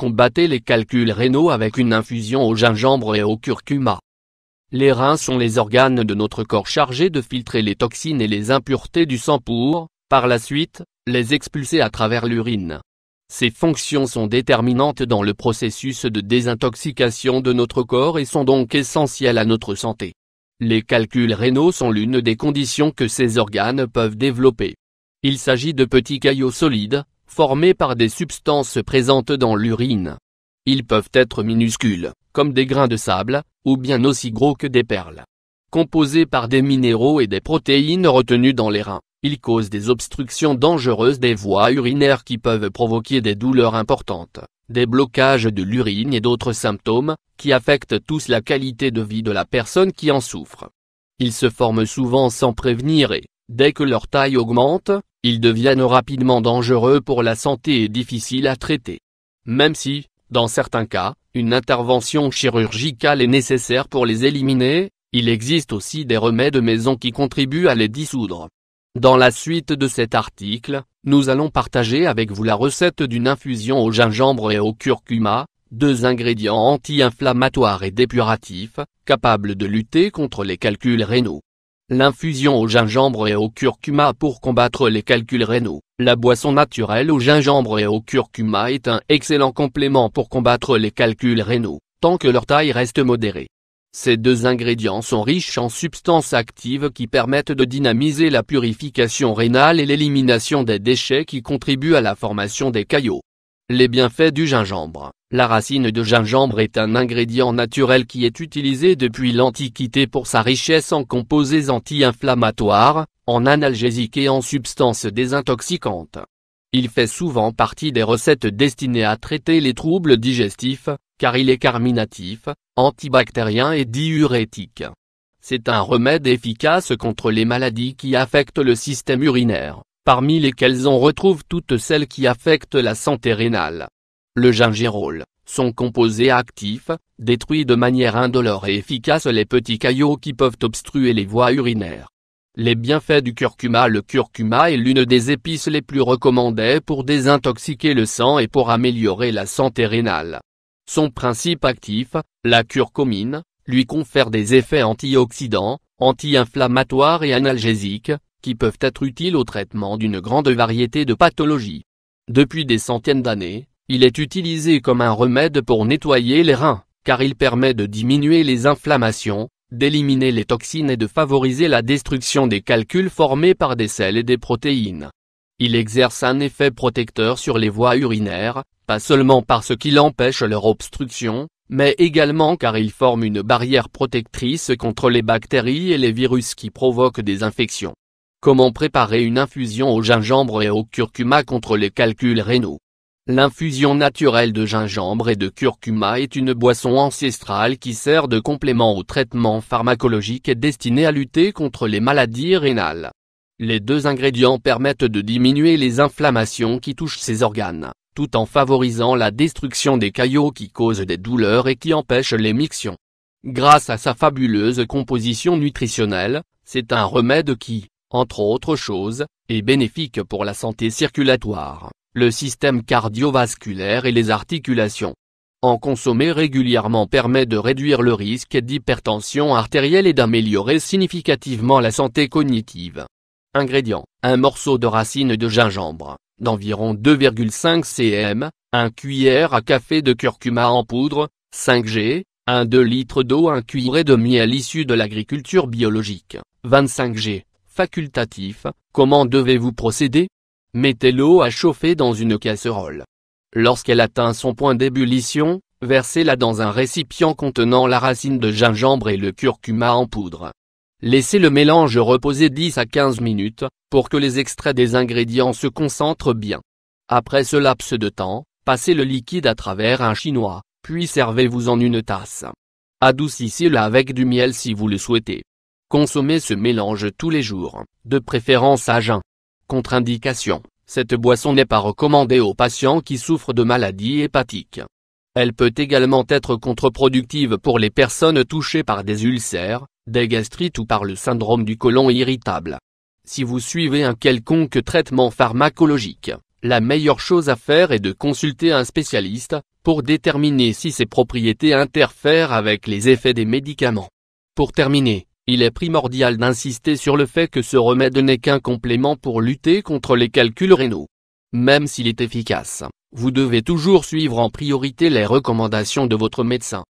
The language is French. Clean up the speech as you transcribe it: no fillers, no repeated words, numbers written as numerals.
Combattez les calculs rénaux avec une infusion au gingembre et au curcuma. Les reins sont les organes de notre corps chargés de filtrer les toxines et les impuretés du sang pour, par la suite, les expulser à travers l'urine. Ces fonctions sont déterminantes dans le processus de désintoxication de notre corps et sont donc essentielles à notre santé. Les calculs rénaux sont l'une des conditions que ces organes peuvent développer. Il s'agit de petits caillots solides, formés par des substances présentes dans l'urine. Ils peuvent être minuscules, comme des grains de sable, ou bien aussi gros que des perles. Composés par des minéraux et des protéines retenues dans les reins, ils causent des obstructions dangereuses des voies urinaires qui peuvent provoquer des douleurs importantes, des blocages de l'urine et d'autres symptômes, qui affectent tous la qualité de vie de la personne qui en souffre. Ils se forment souvent sans prévenir et, dès que leur taille augmente, ils deviennent rapidement dangereux pour la santé et difficiles à traiter. Même si, dans certains cas, une intervention chirurgicale est nécessaire pour les éliminer, il existe aussi des remèdes maison qui contribuent à les dissoudre. Dans la suite de cet article, nous allons partager avec vous la recette d'une infusion au gingembre et au curcuma, deux ingrédients anti-inflammatoires et dépuratifs, capables de lutter contre les calculs rénaux. L'infusion au gingembre et au curcuma pour combattre les calculs rénaux. La boisson naturelle au gingembre et au curcuma est un excellent complément pour combattre les calculs rénaux, tant que leur taille reste modérée. Ces deux ingrédients sont riches en substances actives qui permettent de dynamiser la purification rénale et l'élimination des déchets qui contribuent à la formation des caillots. Les bienfaits du gingembre. La racine de gingembre est un ingrédient naturel qui est utilisé depuis l'Antiquité pour sa richesse en composés anti-inflammatoires, en analgésiques et en substances désintoxicantes. Il fait souvent partie des recettes destinées à traiter les troubles digestifs, car il est carminatif, antibactérien et diurétique. C'est un remède efficace contre les maladies qui affectent le système urinaire, parmi lesquelles on retrouve toutes celles qui affectent la santé rénale. Le gingerol, son composé actif, détruit de manière indolore et efficace les petits caillots qui peuvent obstruer les voies urinaires. Les bienfaits du curcuma. Le curcuma est l'une des épices les plus recommandées pour désintoxiquer le sang et pour améliorer la santé rénale. Son principe actif, la curcumine, lui confère des effets antioxydants, anti-inflammatoires et analgésiques, qui peuvent être utiles au traitement d'une grande variété de pathologies. Depuis des centaines d'années, il est utilisé comme un remède pour nettoyer les reins, car il permet de diminuer les inflammations, d'éliminer les toxines et de favoriser la destruction des calculs formés par des sels et des protéines. Il exerce un effet protecteur sur les voies urinaires, pas seulement parce qu'il empêche leur obstruction, mais également car il forme une barrière protectrice contre les bactéries et les virus qui provoquent des infections. Comment préparer une infusion au gingembre et au curcuma contre les calculs rénaux? L'infusion naturelle de gingembre et de curcuma est une boisson ancestrale qui sert de complément au traitement pharmacologique et destinée à lutter contre les maladies rénales. Les deux ingrédients permettent de diminuer les inflammations qui touchent ces organes, tout en favorisant la destruction des caillots qui causent des douleurs et qui empêchent l'émiction. Grâce à sa fabuleuse composition nutritionnelle, c'est un remède qui, entre autres choses, est bénéfique pour la santé circulatoire, le système cardiovasculaire et les articulations. En consommer régulièrement permet de réduire le risque d'hypertension artérielle et d'améliorer significativement la santé cognitive. Ingrédients: un morceau de racine de gingembre, d'environ 2,5 cm, 1 cuillère à café de curcuma en poudre, 5 g, 2 litres d'eau, 1 cuillerée de miel issu de l'agriculture biologique, 25 g, facultatif. Comment devez-vous procéder? Mettez l'eau à chauffer dans une casserole. Lorsqu'elle atteint son point d'ébullition, versez-la dans un récipient contenant la racine de gingembre et le curcuma en poudre. Laissez le mélange reposer 10 à 15 minutes, pour que les extraits des ingrédients se concentrent bien. Après ce laps de temps, passez le liquide à travers un chinois, puis servez-vous en une tasse. Adoucissez-le avec du miel si vous le souhaitez. Consommez ce mélange tous les jours, de préférence à jeun. Contre-indication: cette boisson n'est pas recommandée aux patients qui souffrent de maladies hépatiques. Elle peut également être contre-productive pour les personnes touchées par des ulcères, des gastrites ou par le syndrome du côlon irritable. Si vous suivez un quelconque traitement pharmacologique, La meilleure chose à faire est de consulter un spécialiste, pour déterminer si ces propriétés interfèrent avec les effets des médicaments. Pour terminer, il est primordial d'insister sur le fait que ce remède n'est qu'un complément pour lutter contre les calculs rénaux. Même s'il est efficace, vous devez toujours suivre en priorité les recommandations de votre médecin.